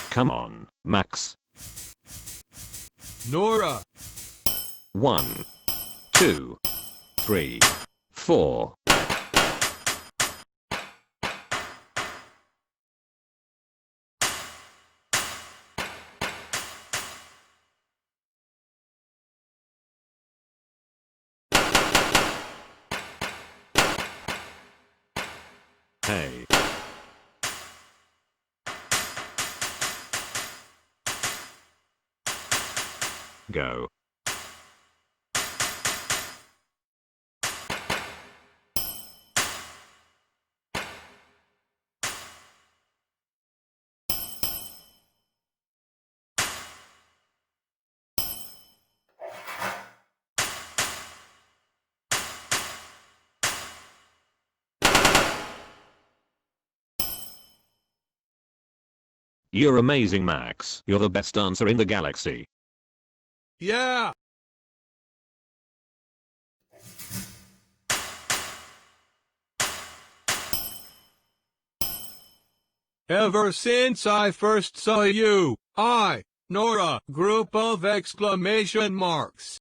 Come on, Max. Nora. 1, 2, 3, 4. Hey. Go. You're amazing, Max. You're the best dancer in the galaxy. Yeah. Ever since I first saw you, Nora, group of exclamation marks.